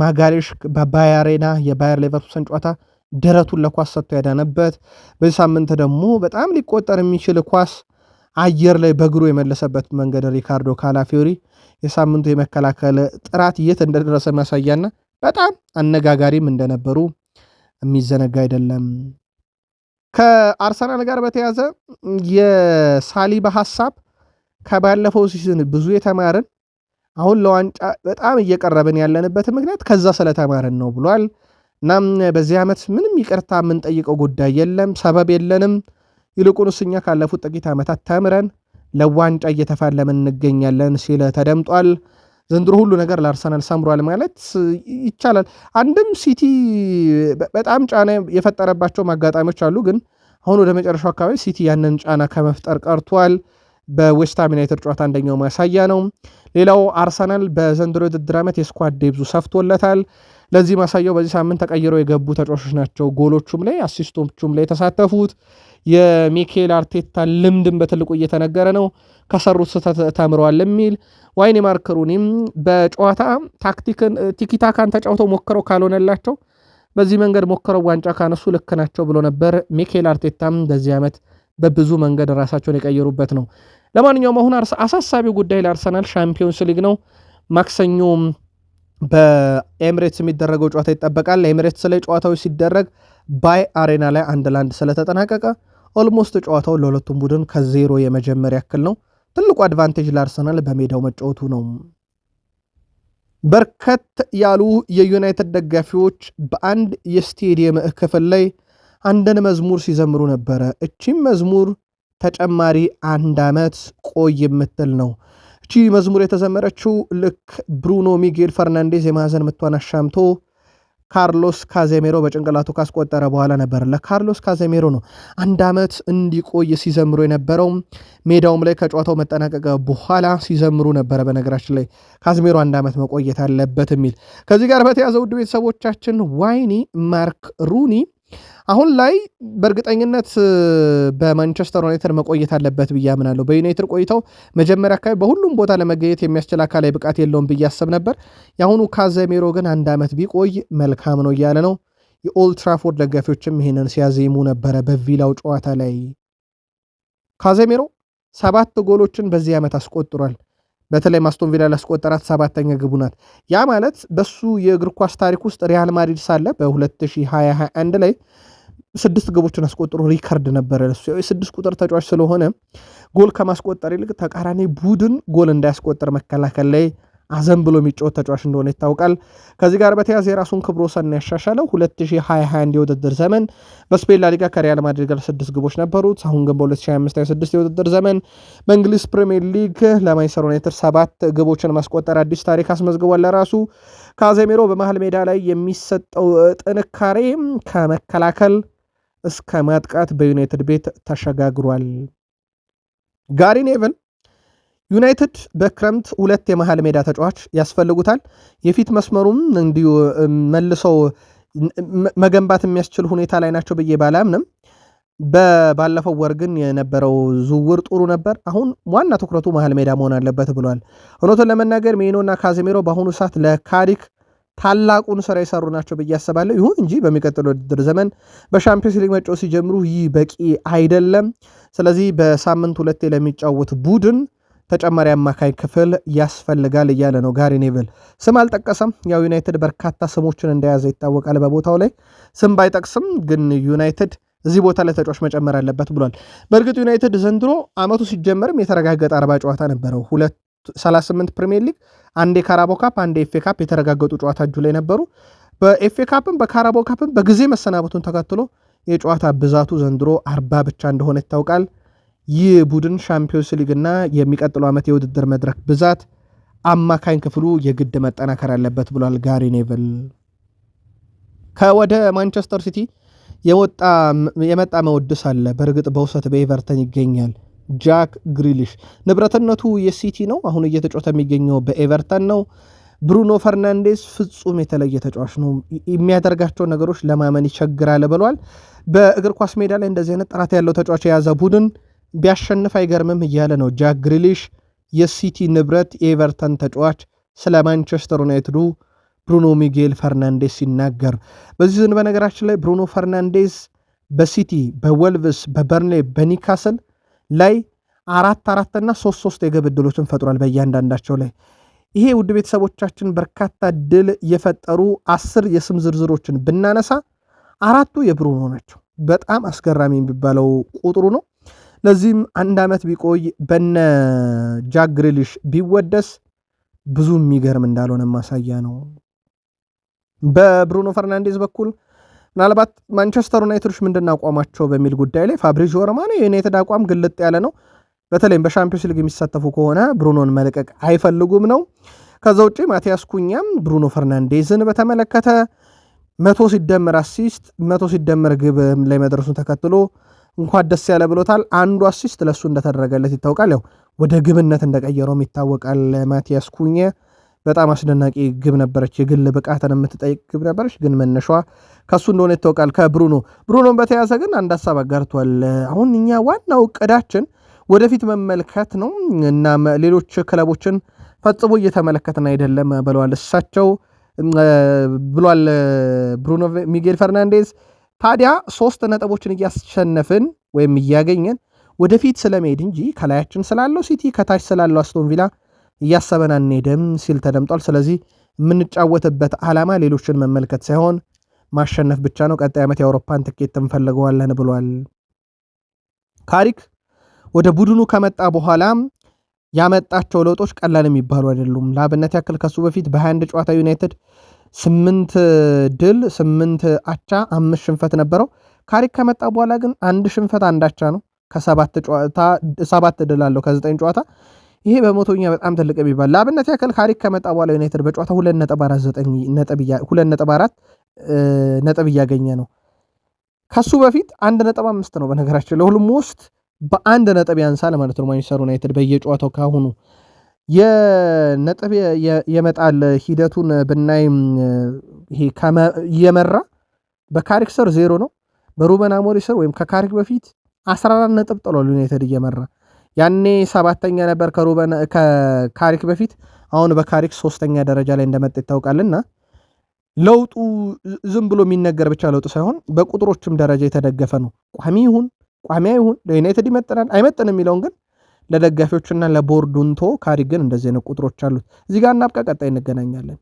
ማጋሌሽ በባየር አሬና የባየር ሌቨርኩሰን ጨዋታ ደረቱን ለኳስ ሰጥቶ ያዳነበት። በዚህ ሳምንት ደግሞ በጣም ሊቆጠር የሚችል ኳስ አየር ላይ በእግሩ የመለሰበት መንገድ ሪካርዶ ካላፊዮሪ የሳምንቱ የመከላከል ጥራት የት እንደደረሰ ማሳያና በጣም አነጋጋሪም እንደነበሩ የሚዘነጋ አይደለም። ከአርሰናል ጋር በተያዘ የሳሊባ ሐሳብ ከባለፈው ሲዝን ብዙ የተማርን አሁን ለዋንጫ በጣም እየቀረብን ያለንበት ምክንያት ከዛ ስለተማርን ነው ብሏል። እናም በዚህ ዓመት ምንም ይቅርታ የምንጠይቀው ጉዳይ የለም፣ ሰበብ የለንም። ይልቁንስ እኛ ካለፉት ጥቂት ዓመታት ተምረን ለዋንጫ እየተፋለምን እንገኛለን ሲል ተደምጧል። ዘንድሮ ሁሉ ነገር ለአርሰናል ሰምሯል ማለት ይቻላል። አንድም ሲቲ በጣም ጫና የፈጠረባቸው አጋጣሚዎች አሉ፣ ግን አሁን ወደ መጨረሻው አካባቢ ሲቲ ያንን ጫና ከመፍጠር ቀርቷል። በዌስትሃም ዩናይትድ ጨዋታ አንደኛው ማሳያ ነው። ሌላው አርሰናል በዘንድሮ የውድድር ዓመት የስኳድ ዴብዙ ሰፍቶለታል። ለዚህ ማሳያው በዚህ ሳምንት ተቀይረው የገቡ ተጫዋቾች ናቸው። ጎሎቹም ላይ አሲስቶቹም ላይ የተሳተፉት የሚኬል አርቴታ ልምድን በትልቁ እየተነገረ ነው። ከሰሩት ስህተት ተምረዋል የሚል ዋይኔ ማርክ ሩኒም በጨዋታ ታክቲክን ቲኪታካን ተጫውተው ሞክረው ካልሆነላቸው በዚህ መንገድ ሞክረው ዋንጫ ካነሱ ልክ ናቸው ብሎ ነበር። ሚኬል አርቴታም በዚህ ዓመት በብዙ መንገድ ራሳቸውን የቀየሩበት ነው። ለማንኛውም አሁን አሳሳቢው ጉዳይ ለአርሰናል ሻምፒዮንስ ሊግ ነው። ማክሰኞ በኤምሬትስ የሚደረገው ጨዋታ ይጠበቃል። ኤምሬትስ ላይ ጨዋታዎች ሲደረግ ባይ አሬና ላይ 1-1 ስለተጠናቀቀ ኦልሞስት ጨዋታው ለሁለቱም ቡድን ከዜሮ የመጀመሪያ ያክል ነው። ትልቁ አድቫንቴጅ ለአርሰናል በሜዳው መጫወቱ ነው። በርከት ያሉ የዩናይትድ ደጋፊዎች በአንድ የስቴዲየም ክፍል ላይ አንድን መዝሙር ሲዘምሩ ነበረ። እቺም መዝሙር ተጨማሪ 1 ዓመት ቆይ የምትል ነው። እቺ መዝሙር የተዘመረችው ልክ ብሩኖ ሚጌል ፈርናንዴዝ የማዕዘን ምቷን አሻምቶ ካርሎስ ካዜሜሮ በጭንቅላቱ ካስቆጠረ በኋላ ነበር። ለካርሎስ ካዜሜሮ ነው 1 ዓመት እንዲቆይ ሲዘምሩ የነበረው። ሜዳውም ላይ ከጨዋታው መጠናቀቀ በኋላ ሲዘምሩ ነበረ። በነገራችን ላይ ካዜሜሮ 1 ዓመት መቆየት አለበት የሚል ከዚህ ጋር በተያዘ ውድ ቤተሰቦቻችን ዋይኒ ማርክ ሩኒ አሁን ላይ በእርግጠኝነት በማንቸስተር ዩናይትድ መቆየት አለበት ብዬ አምናለሁ። በዩናይትድ ቆይታው መጀመሪያ አካባቢ በሁሉም ቦታ ለመገኘት የሚያስችል አካላዊ ብቃት የለውም ብዬ አስብ ነበር። የአሁኑ ካዜሜሮ ግን 1 ዓመት ቢቆይ መልካም ነው እያለ ነው። የኦልድ ትራፎርድ ደጋፊዎችም ይሄንን ሲያዜሙ ነበረ። በቪላው ጨዋታ ላይ ካዜሜሮ 7 ጎሎችን በዚህ ዓመት አስቆጥሯል። በተለይ አስቶን ቪላ ላስቆጠራት 7ኛ ግቡ ናት። ያ ማለት በሱ የእግር ኳስ ታሪክ ውስጥ ሪያል ማድሪድ ሳለ በ2021 ላይ 6 ግቦችን አስቆጥሮ ሪከርድ ነበረ። ለሱ 6 ቁጥር ተጫዋች ስለሆነ ጎል ከማስቆጠር ይልቅ ተቃራኒ ቡድን ጎል እንዳያስቆጠር መከላከል ላይ አዘን ብሎ የሚጫወት ተጫዋች እንደሆነ ይታወቃል። ከዚህ ጋር በተያያዘ የራሱን ክብረ ወሰን ያሻሻለው 2021 የውድድር ዘመን በስፔን ላሊጋ ከሪያል ማድሪድ ጋር 6 ግቦች ነበሩት። አሁን ግን በ2025/26 የውድድር ዘመን በእንግሊዝ ፕሪሚየር ሊግ ለማንቸስተር ዩናይትድ 7 ግቦችን ማስቆጠር አዲስ ታሪክ አስመዝግቧል። ለራሱ ካዜሜሮ በመሃል ሜዳ ላይ የሚሰጠው ጥንካሬ ከመከላከል እስከ ማጥቃት በዩናይትድ ቤት ተሸጋግሯል። ጋሪ ኔቭል ዩናይትድ በክረምት 2 የመሃል ሜዳ ተጫዋች ያስፈልጉታል። የፊት መስመሩም እንዲሁ መልሰው መገንባት የሚያስችል ሁኔታ ላይ ናቸው ብዬ ባላምንም ባለፈው ወር ግን የነበረው ዝውውር ጥሩ ነበር። አሁን ዋና ትኩረቱ መሃል ሜዳ መሆን አለበት ብሏል። እውነቱን ለመናገር ሜኖና ካዜሜሮ በአሁኑ ሰዓት ለካሪክ ታላቁን ስራ የሰሩ ናቸው ብዬ አስባለሁ። ይሁን እንጂ በሚቀጥለው ውድድር ዘመን በሻምፒዮንስ ሊግ መጫወት ሲጀምሩ ይህ በቂ አይደለም። ስለዚህ በሳምንት 2 ለሚጫወት ቡድን ተጨማሪ አማካይ ክፍል ያስፈልጋል እያለ ነው ጋሪ ኔቭል። ስም አልጠቀሰም። ያው ዩናይትድ በርካታ ስሞችን እንደያዘ ይታወቃል። በቦታው ላይ ስም ባይጠቅስም ግን ዩናይትድ እዚህ ቦታ ላይ ተጫዋች መጨመር አለበት ብሏል። በእርግጥ ዩናይትድ ዘንድሮ አመቱ ሲጀመርም የተረጋገጠ 40 ጨዋታ ነበረው። 38 ፕሪሚየር ሊግ፣ 1 የካራቦ ካፕ፣ 1 ኤፍኤ ካፕ የተረጋገጡ ጨዋታ እጁ ላይ ነበሩ። በኤፍኤ ካፕም በካራቦ ካፕም በጊዜ መሰናበቱን ተከትሎ የጨዋታ ብዛቱ ዘንድሮ 40 ብቻ እንደሆነ ይታወቃል። ይህ ቡድን ሻምፒዮንስ ሊግና የሚቀጥለው ዓመት የውድድር መድረክ ብዛት አማካኝ ክፍሉ የግድ መጠናከር አለበት ብሏል ጋሪ ኔቭል። ከወደ ማንቸስተር ሲቲ የመጣ መወድስ አለ። በእርግጥ በውሰት በኤቨርተን ይገኛል። ጃክ ግሪሊሽ ንብረትነቱ የሲቲ ነው። አሁን እየተጫወተ የሚገኘው በኤቨርተን ነው። ብሩኖ ፈርናንዴዝ ፍጹም የተለየ ተጫዋች ነው። የሚያደርጋቸው ነገሮች ለማመን ይቸግራል ብሏል። በእግር ኳስ ሜዳ ላይ እንደዚህ አይነት ጥራት ያለው ተጫዋች የያዘ ቡድን ቢያሸንፍ አይገርምም እያለ ነው። ጃክ ግሪሊሽ የሲቲ ንብረት የኤቨርተን ተጫዋች ስለ ማንቸስተር ዩናይትዱ ብሩኖ ሚጌል ፈርናንዴስ ሲናገር በዚህ ዝን በነገራችን ላይ ብሩኖ ፈርናንዴስ በሲቲ በወልቭስ በበርንሌ በኒካስል ላይ 4-4 እና 3-3 የግብ ዕድሎችን ፈጥሯል በእያንዳንዳቸው ላይ። ይሄ ውድ ቤተሰቦቻችን በርካታ ድል የፈጠሩ 10 የስም ዝርዝሮችን ብናነሳ 4ቱ የብሩኖ ናቸው። በጣም አስገራሚ የሚባለው ቁጥሩ ነው። ለዚህም 1 ዓመት ቢቆይ በነ ጃክ ግሪሊሽ ቢወደስ ብዙ የሚገርም እንዳልሆነ ማሳያ ነው። በብሩኖ ፈርናንዴዝ በኩል ምናልባት ማንቸስተር ዩናይትዶች ምንድን አቋማቸው በሚል ጉዳይ ላይ ፋብሪዚዮ ሮማኖ የዩናይትድ አቋም ግልጥ ያለ ነው። በተለይም በሻምፒዮንስ ሊግ የሚሳተፉ ከሆነ ብሩኖን መልቀቅ አይፈልጉም ነው። ከዛ ውጪ ማቲያስ ኩኛም ብሩኖ ፈርናንዴዝን በተመለከተ 100 ሲደመር አሲስት 100 ሲደመር ግብ ላይ መድረሱን ተከትሎ እንኳን ደስ ያለ ብሎታል። አንዱ አሲስት ለሱ እንደተደረገለት ይታወቃል። ያው ወደ ግብነት እንደቀየረውም ይታወቃል። ማቲያስ ኩኛ በጣም አስደናቂ ግብ ነበረች። የግል ብቃትን የምትጠይቅ ግብ ነበረች፣ ግን መነሻዋ ከሱ እንደሆነ ይታወቃል። ብሩኖን በተያዘ ግን አንድ ሀሳብ አጋርቷል። አሁን እኛ ዋናው እቅዳችን ወደፊት መመልከት ነው እና ሌሎች ክለቦችን ፈጽሞ እየተመለከትን አይደለም ብለዋል እሳቸው ብሏል ብሩኖ ሚጌል ፈርናንዴዝ። ታዲያ 3 ነጥቦችን እያስሸነፍን ወይም እያገኘን ወደፊት ስለመሄድ እንጂ ከላያችን ስላለው ሲቲ ከታች ስላለው አስቶን ቪላ እያሰበን አንሄድም ሲል ተደምጧል። ስለዚህ የምንጫወትበት ዓላማ ሌሎችን መመልከት ሳይሆን ማሸነፍ ብቻ ነው። ቀጣይ ዓመት የአውሮፓን ትኬት እንፈልገዋለን ብሏል። ካሪክ ወደ ቡድኑ ከመጣ በኋላ ያመጣቸው ለውጦች ቀላል የሚባሉ አይደሉም። ለአብነት ያክል ከሱ በፊት በ21 ጨዋታ ዩናይትድ 8 ድል 8 አቻ 5 ሽንፈት ነበረው። ካሪክ ከመጣ በኋላ ግን 1 ሽንፈት 1 አቻ ነው። ከ7 ጨዋታ 7 ድል አለው ከ9 ጨዋታ። ይሄ በመቶኛ በጣም ትልቅ የሚባል። ለአብነት ያክል ካሪክ ከመጣ በኋላ ዩናይትድ በጨዋታ 2.4 ነጥብ እያገኘ ነው። ከሱ በፊት 1.5 ነው። በነገራችን ለሁሉም ውስጥ በ1 ነጥብ ያንሳል ማለት ነው። ማንቸስተር ዩናይትድ በየጨዋታው ካሁኑ የነጥብ የመጣል ሂደቱን ብናይ ይሄ እየመራ በካሪክ ስር 0 ነው። በሩበን አሞሪም ስር ወይም ከካሪክ በፊት 14 ነጥብ ጥሏል ዩናይትድ እየመራ። ያኔ 7ኛ ነበር ከካሪክ በፊት። አሁን በካሪክ 3ኛ ደረጃ ላይ እንደመጣ ይታወቃልና ለውጡ ዝም ብሎ የሚነገር ብቻ ለውጥ ሳይሆን በቁጥሮችም ደረጃ የተደገፈ ነው። ቋሚ አይሁን ለዩናይትድ ይመጥናል አይመጥንም የሚለውን ግን ለደጋፊዎችና ለቦርዱንቶ ካሪክ ግን እንደዚህ ነው ቁጥሮች አሉት። እዚህ ጋር እናብቃ፣ ቀጣይ እንገናኛለን።